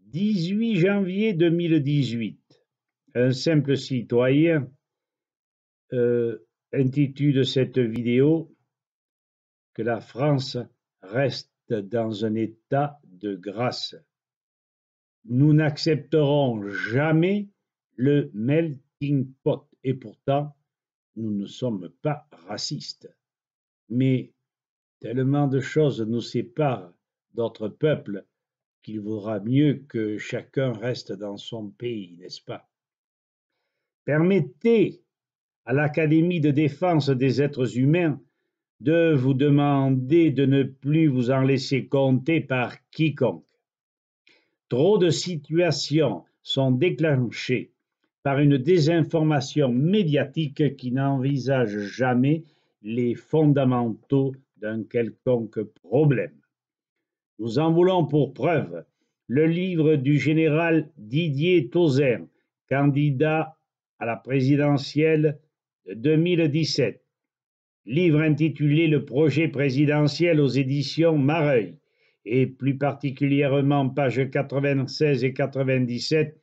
18 janvier 2018, un simple citoyen intitule cette vidéo que la France reste dans un état de grâce. Nous n'accepterons jamais le melting pot et pourtant nous ne sommes pas racistes. Mais tellement de choses nous séparent d'autres peuples qu'il vaudra mieux que chacun reste dans son pays, n'est-ce pas? Permettez à l'Académie de défense des êtres humains de vous demander de ne plus vous en laisser compter par quiconque. Trop de situations sont déclenchées par une désinformation médiatique qui n'envisage jamais les fondamentaux d'un quelconque problème. Nous en voulons pour preuve le livre du général Didier Tauzin, candidat à la présidentielle de 2017, livre intitulé Le projet présidentiel aux éditions Mareuil, et plus particulièrement pages 96 et 97,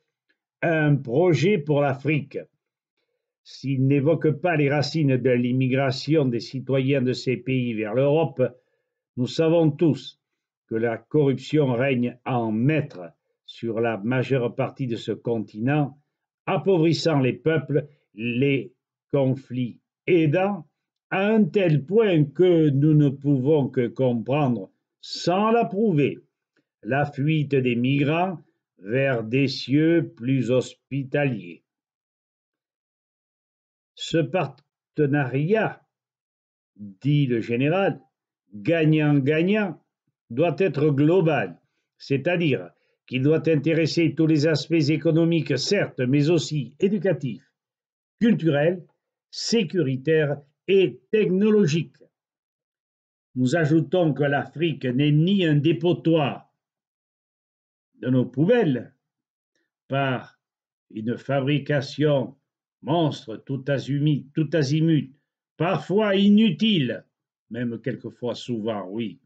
un projet pour l'Afrique. S'il n'évoque pas les racines de l'immigration des citoyens de ces pays vers l'Europe, nous savons tous que la corruption règne en maître sur la majeure partie de ce continent, appauvrissant les peuples, les conflits aidant, à un tel point que nous ne pouvons que comprendre, sans l'approuver, la fuite des migrants vers des cieux plus hospitaliers. Ce partenariat, dit le général, gagnant-gagnant, doit être global, c'est-à-dire qu'il doit intéresser tous les aspects économiques, certes, mais aussi éducatifs, culturels, sécuritaires et technologiques. Nous ajoutons que l'Afrique n'est ni un dépotoir de nos poubelles par une fabrication monstre tout azimut, parfois inutile, même quelquefois souvent, oui,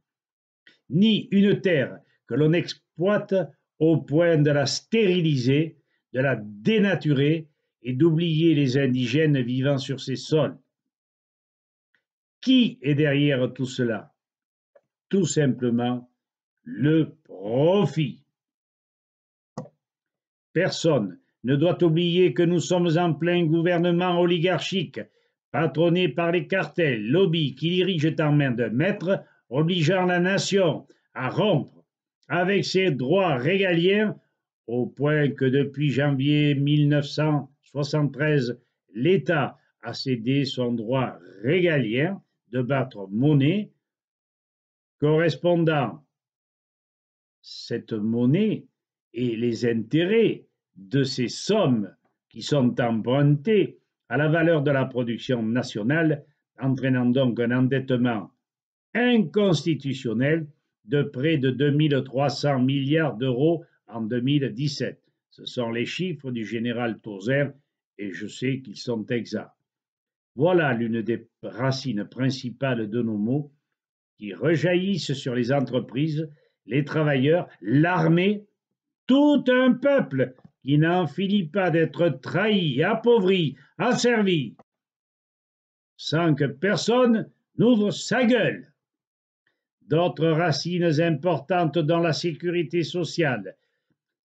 ni une terre que l'on exploite au point de la stériliser, de la dénaturer et d'oublier les indigènes vivant sur ces sols. Qui est derrière tout cela? Tout simplement le profit. Personne ne doit oublier que nous sommes en plein gouvernement oligarchique, patronné par les cartels, lobbies qui dirigent en main de maître, obligeant la nation à rompre avec ses droits régaliens, au point que depuis janvier 1973, l'État a cédé son droit régalien de battre monnaie, correspondant cette monnaie et les intérêts de ces sommes qui sont empruntées à la valeur de la production nationale, entraînant donc un endettement inconstitutionnel de près de 2300 milliards d'euros en 2017. Ce sont les chiffres du général Tauzin et je sais qu'ils sont exacts. Voilà l'une des racines principales de nos maux qui rejaillissent sur les entreprises, les travailleurs, l'armée, tout un peuple qui n'en finit pas d'être trahi, appauvri, asservi, sans que personne n'ouvre sa gueule. D'autres racines importantes dans la sécurité sociale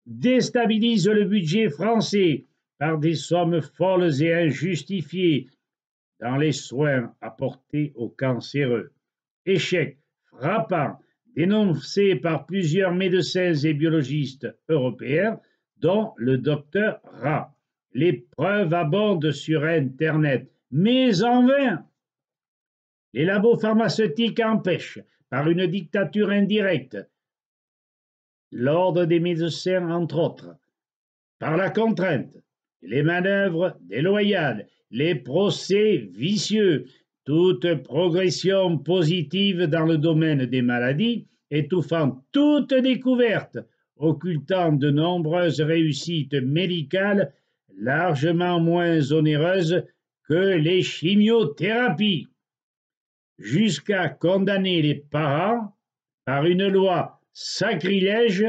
déstabilisent le budget français par des sommes folles et injustifiées dans les soins apportés aux cancéreux. Échec frappant dénoncé par plusieurs médecins et biologistes européens, dont le docteur Ra. Les preuves abondent sur Internet, mais en vain. Les labos pharmaceutiques empêchent, par une dictature indirecte, l'ordre des médecins, entre autres, par la contrainte, les manœuvres déloyales, les procès vicieux, toute progression positive dans le domaine des maladies, étouffant toute découverte, occultant de nombreuses réussites médicales largement moins onéreuses que les chimiothérapies, jusqu'à condamner les parents par une loi sacrilège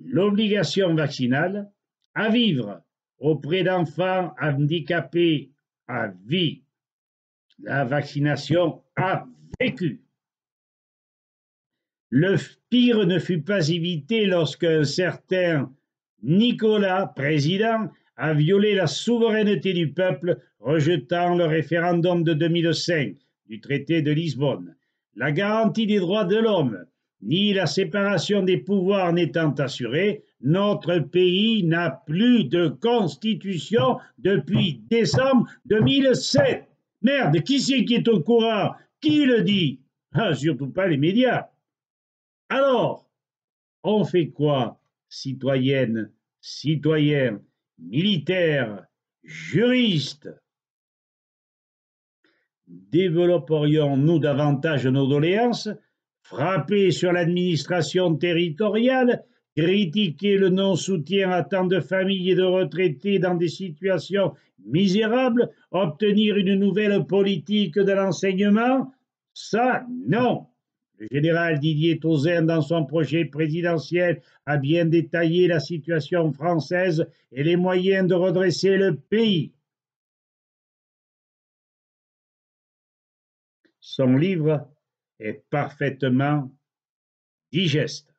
l'obligation vaccinale, à vivre auprès d'enfants handicapés à vie. La vaccination a vécu. Le pire ne fut pas évité lorsqu'un certain Nicolas, président, a violé la souveraineté du peuple, rejetant le référendum de 2005 du traité de Lisbonne. La garantie des droits de l'homme, ni la séparation des pouvoirs n'étant assurée, notre pays n'a plus de constitution depuis décembre 2007. Merde, qui c'est qui est au courant? Qui le dit? Ah, surtout pas les médias. Alors, on fait quoi, citoyennes, citoyens, militaires, juristes? Développerions-nous davantage nos doléances, frapper sur l'administration territoriale, critiquer le non-soutien à tant de familles et de retraités dans des situations misérables, obtenir une nouvelle politique de l'enseignement? Ça, non. Le général Didier Tauzin, dans son projet présidentiel, a bien détaillé la situation française et les moyens de redresser le pays. Son livre est parfaitement digeste.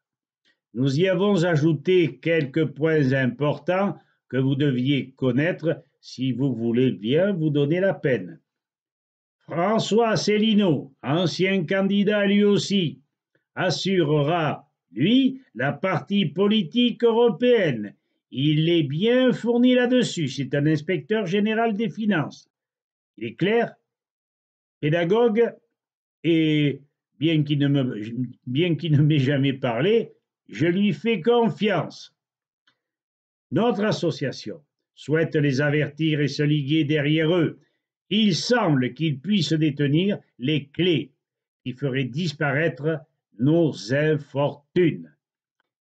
Nous y avons ajouté quelques points importants que vous deviez connaître si vous voulez bien vous donner la peine. François Asselineau, ancien candidat lui aussi, assurera, lui, la partie politique européenne. Il est bien fourni là-dessus. C'est un inspecteur général des finances. Il est clair, pédagogue, et bien qu'il ne m'ait jamais parlé, je lui fais confiance. Notre association souhaite les avertir et se liguer derrière eux. Il semble qu'ils puissent détenir les clés qui feraient disparaître nos infortunes.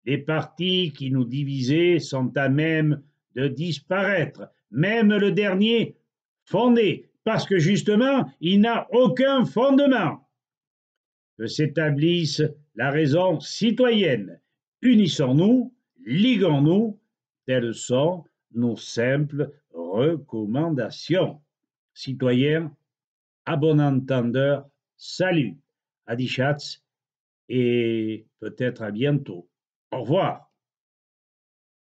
Les partis qui nous divisaient sont à même de disparaître, même le dernier fondé, parce que justement, il n'a aucun fondement. Que s'établisse la raison citoyenne. Unissons-nous, liguons-nous, telles sont nos simples recommandations. Citoyens, à bon entendeur, salut, Adi Schatz, et peut-être à bientôt. Au revoir.